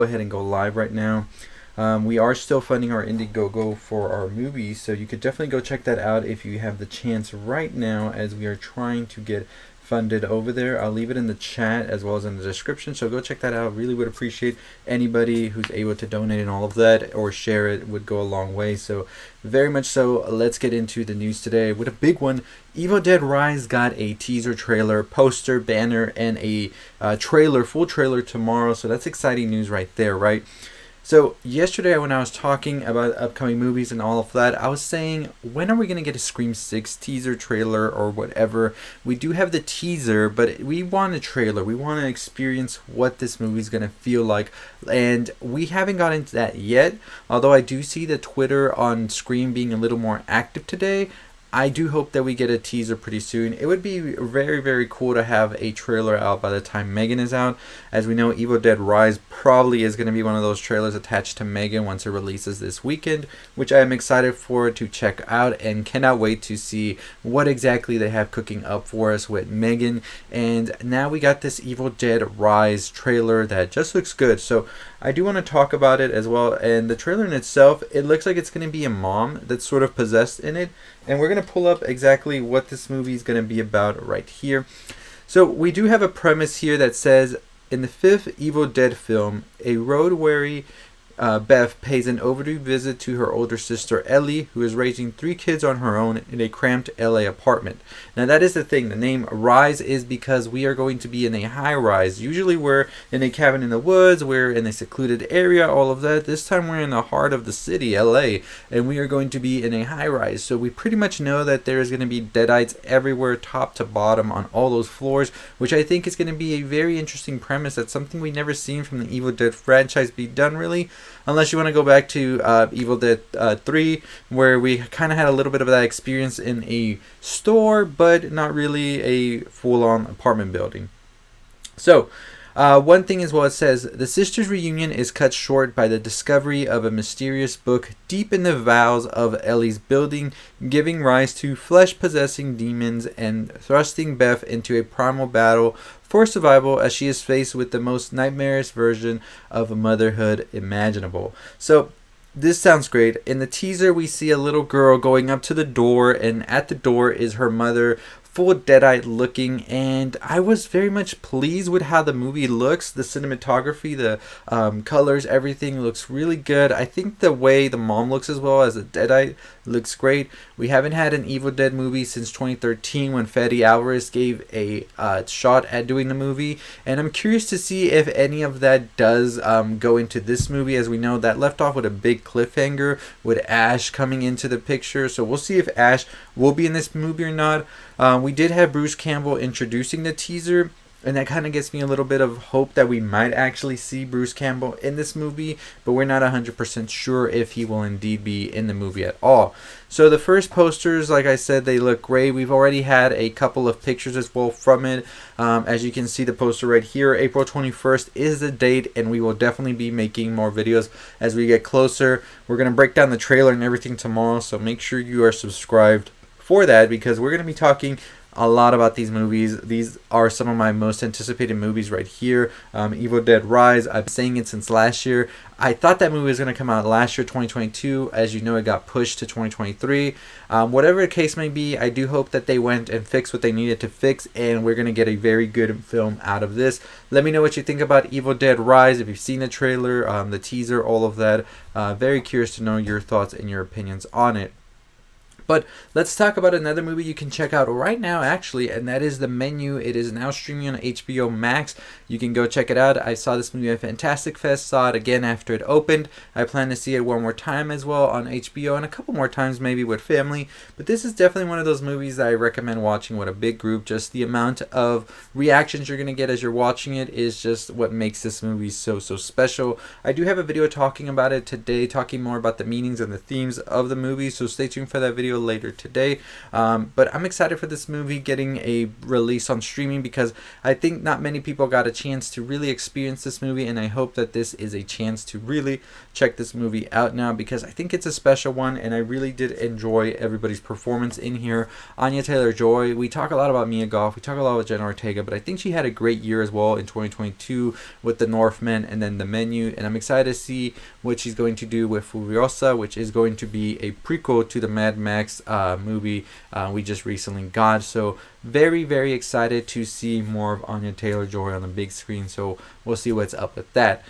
Go ahead and go live right now. We are still funding our Indiegogo for our movies, so you could definitely go check that out if you have the chance right now, as we are trying to get funded over there. I'll leave it in the chat as well as in the description, so go check that out. Really would appreciate anybody who's able to donate and all of that, or share it, would go a long way. So very much so. Let's get into the news today with a big one. Evil Dead Rise got a teaser trailer, poster, banner, and a full trailer tomorrow, so that's exciting news right there, right? So yesterday when I was talking about upcoming movies and all of that, I was saying, when are we going to get a Scream 6 teaser trailer or whatever? We do have the teaser, but we want a trailer. We want to experience what this movie is going to feel like, and we haven't got into that yet. Although I do see the Twitter on Scream being a little more active today. I do hope that we get a teaser pretty soon. It would be very, very cool to have a trailer out by the time Megan is out. As we know, Evil Dead Rise probably is going to be one of those trailers attached to Megan once it releases this weekend, which I am excited for to check out and cannot wait to see what exactly they have cooking up for us with Megan. And now we got this Evil Dead Rise trailer that just looks good. So I do want to talk about it as well. And the trailer in itself, it looks like it's going to be a mom that's sort of possessed in it. And we're going to pull up exactly what this movie is going to be about right here. So we do have a premise here that says, in the fifth Evil Dead film, a road-weary Beth pays an overdue visit to her older sister Ellie, who is raising 3 kids on her own in a cramped LA apartment. Now that is the thing, the name Rise is because we are going to be in a high rise. Usually we're in a cabin in the woods, we're in a secluded area, all of that. This time we're in the heart of the city, LA, and we are going to be in a high rise. So we pretty much know that there is going to be deadites everywhere, top to bottom, on all those floors, which I think is going to be a very interesting premise. That's something we've never seen from the Evil Dead franchise be done, really. Unless you want to go back to Evil Dead 3, where we kind of had a little bit of that experience in a store, but not really a full-on apartment building. So, one thing is, well, it says, the sisters' reunion is cut short by the discovery of a mysterious book deep in the bowels of Ellie's building, giving rise to flesh-possessing demons and thrusting Beth into a primal battle for survival as she is faced with the most nightmarish version of motherhood imaginable. So this sounds great. In the teaser, we see a little girl going up to the door, and at the door is her mother, full deadite looking, and I was very much pleased with how the movie looks. The cinematography, the colors, everything looks really good. I think the way the mom looks as well as a deadite looks great. We haven't had an Evil Dead movie since 2013 when Fede Alvarez gave a shot at doing the movie, and I'm curious to see if any of that does go into this movie. As we know, that left off with a big cliffhanger with Ash coming into the picture, so we'll see if Ash will be in this movie or not. We did have Bruce Campbell introducing the teaser, and that kind of gives me a little bit of hope that we might actually see Bruce Campbell in this movie, but we're not 100% sure if he will indeed be in the movie at all. So the first posters, like I said, they look great. We've already had a couple of pictures as well from it. As you can see, the poster right here, April 21st is the date, and we will definitely be making more videos as we get closer. We're going to break down the trailer and everything tomorrow, so make sure you are subscribed for that, because we're going to be talking a lot about these movies. These are some of my most anticipated movies right here. Evil Dead Rise, I've been saying it since last year. I thought that movie was going to come out last year, 2022. As you know, it got pushed to 2023. Whatever the case may be, I do hope that they went and fixed what they needed to fix, and we're going to get a very good film out of this. Let me know what you think about Evil Dead Rise, if you've seen the trailer, the teaser, all of that. Very curious to know your thoughts and your opinions on it. But let's talk about another movie you can check out right now, actually, and that is The Menu. It is now streaming on HBO Max. You can go check it out. I saw this movie at Fantastic Fest, saw it again after it opened. I plan to see it one more time as well on HBO, and a couple more times maybe with family. But this is definitely one of those movies that I recommend watching with a big group. Just the amount of reactions you're going to get as you're watching it is just what makes this movie so special. I do have a video talking about it today, talking more about the meanings and the themes of the movie, so stay tuned for that video video later today. But I'm excited for this movie getting a release on streaming, because I think not many people got a chance to really experience this movie, and I hope that this is a chance to really check this movie out now, because I think it's a special one, and I really did enjoy everybody's performance in here. Anya Taylor-Joy, we talk a lot about Mia Goth, we talk a lot about Jenna Ortega, but I think she had a great year as well in 2022 with The Northman and then The Menu, and I'm excited to see what she's going to do with Furiosa, which is going to be a prequel to the Mad Max movie we just recently got. So very, very excited to see more of Anya Taylor-Joy on the big screen, so we'll see what's up with that.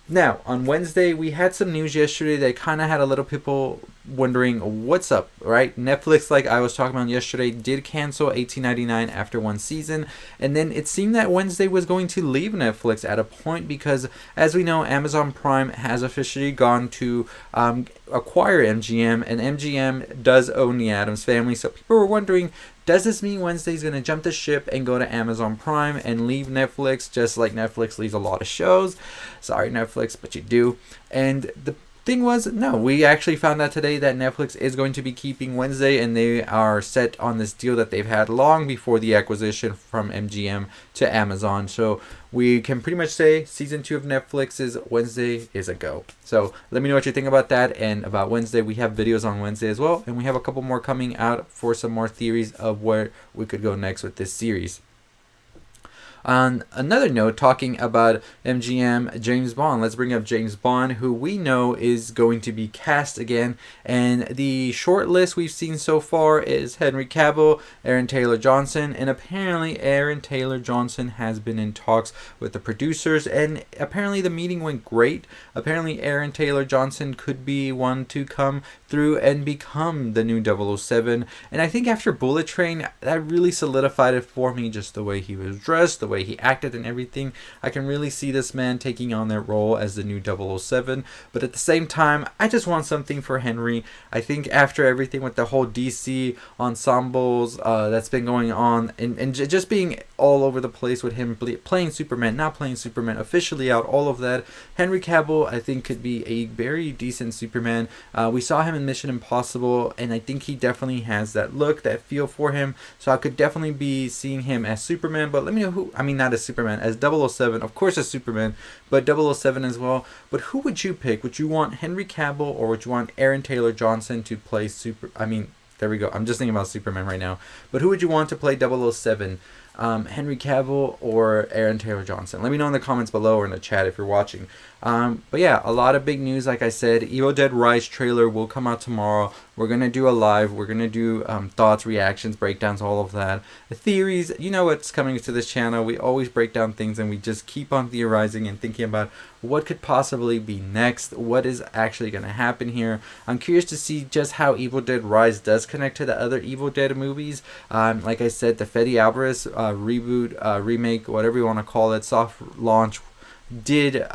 Now, on Wednesday, we had some news yesterday that kind of had a little people wondering what's up, right? Netflix, like I was talking about yesterday, did cancel $18.99 after one season, and then it seemed that Wednesday was going to leave Netflix at a point, because as we know, Amazon Prime has officially gone to acquire MGM, and MGM does own the Addams Family, so people were wondering, does this mean Wednesday's going to jump the ship and go to Amazon Prime and leave Netflix, just like Netflix leaves a lot of shows? Sorry, Netflix, but you do. And the thing was, no, we actually found out today that Netflix is going to be keeping Wednesday, and they are set on this deal that they've had long before the acquisition from MGM to Amazon. So we can pretty much say season 2 of Netflix's Wednesday is a go. So let me know what you think about that and about Wednesday. We have videos on Wednesday as well, and we have a couple more coming out for some more theories of where we could go next with this series. On another note, talking about MGM, James Bond, let's bring up James Bond, who we know is going to be cast again. And the short list we've seen so far is Henry Cavill, Aaron Taylor-Johnson, and apparently Aaron Taylor-Johnson has been in talks with the producers, and apparently the meeting went great. Apparently Aaron Taylor-Johnson could be one to come through and become the new 007. And I think after Bullet Train, that really solidified it for me, just the way he was dressed, the way he acted and everything. I can really see this man taking on that role as the new 007, but at the same time, I just want something for Henry. I think after everything with the whole DC ensembles that's been going on, and just being all over the place with him playing Superman, not playing Superman, officially out, all of that, Henry Cavill I think could be a very decent Superman. We saw him in Mission Impossible, and I think he definitely has that look, that feel for him, so I could definitely be seeing him as Superman. But let me know who, I mean, not as Superman, as 007, of course as Superman, but 007 as well. But who would you pick? Would you want Henry Cavill, or would you want Aaron Taylor-Johnson to play there we go, I'm just thinking about Superman right now. But who would you want to play 007? Henry Cavill or Aaron Taylor-Johnson? Let me know in the comments below or in the chat if you're watching. But yeah, a lot of big news. Like I said, Evil Dead Rise trailer will come out tomorrow. We're going to do a live. We're going to do thoughts, reactions, breakdowns, all of that. The theories, you know what's coming to this channel. We always break down things, and we just keep on theorizing and thinking about what could possibly be next, what is actually going to happen here. I'm curious to see just how Evil Dead Rise does connect to the other Evil Dead movies. Like I said, the Fede Alvarez reboot, remake, whatever you want to call it, soft launch, did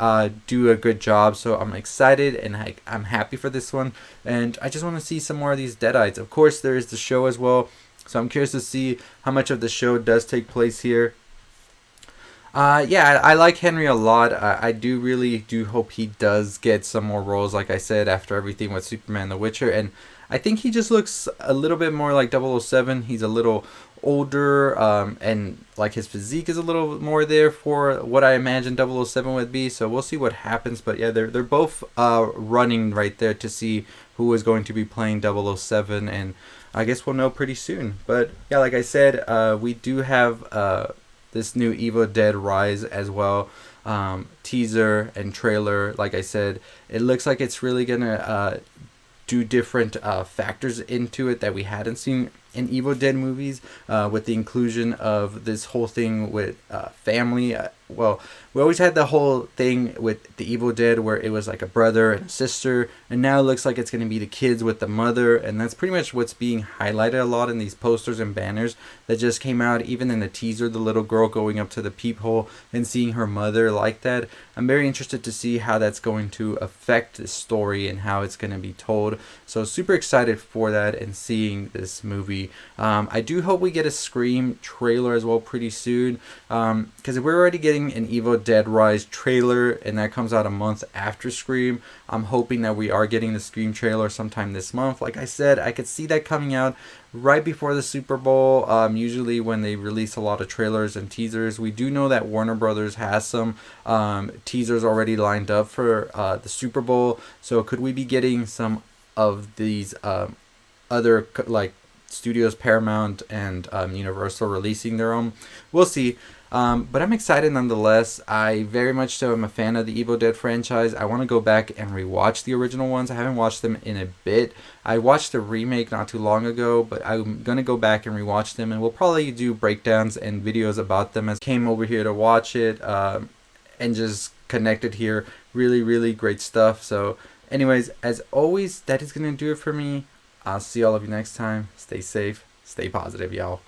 do a good job, so I'm excited and I'm happy for this one, and I just want to see some more of these Deadites. Of course, there is the show as well, so I'm curious to see how much of the show does take place here. Yeah, I like Henry a lot. I really do hope he does get some more roles, like I said, after everything with Superman and The Witcher, and I think he just looks a little bit more like 007. He's a little older, and like his physique is a little more there for what I imagine 007 would be, so we'll see what happens. But yeah, they're both running right there to see who is going to be playing 007, and I guess we'll know pretty soon. But yeah, like I said, we do have this new Evil Dead Rise as well, teaser and trailer. Like I said, it looks like it's really gonna do different factors into it that we hadn't seen in Evil Dead movies, with the inclusion of this whole thing with family. Well, we always had the whole thing with the Evil Dead where it was like a brother and a sister, and now it looks like it's going to be the kids with the mother, and that's pretty much what's being highlighted a lot in these posters and banners that just came out. Even in the teaser, the little girl going up to the peephole and seeing her mother like that. I'm very interested to see how that's going to affect the story and how it's going to be told, so super excited for that and seeing this movie movie. I do hope we get a Scream trailer as well pretty soon, because we're already getting an Evil Dead Rise trailer, and that comes out a month after Scream. I'm hoping that we are getting the Scream trailer sometime this month. Like I said, I could see that coming out right before the Super Bowl. Usually when they release a lot of trailers and teasers. We do know that Warner Brothers has some teasers already lined up for the Super Bowl. So could we be getting some of these other like studios, Paramount and Universal, releasing their own? We'll see. But I'm excited nonetheless. I very much so am a fan of the Evil Dead franchise. I want to go back and rewatch the original ones. I haven't watched them in a bit. I watched the remake not too long ago, but I'm going to go back and rewatch them, and we'll probably do breakdowns and videos about them as I came over here to watch it and just connected here. Really, really great stuff. So anyways, as always, that is going to do it for me. I'll see all of you next time. Stay safe. Stay positive, y'all.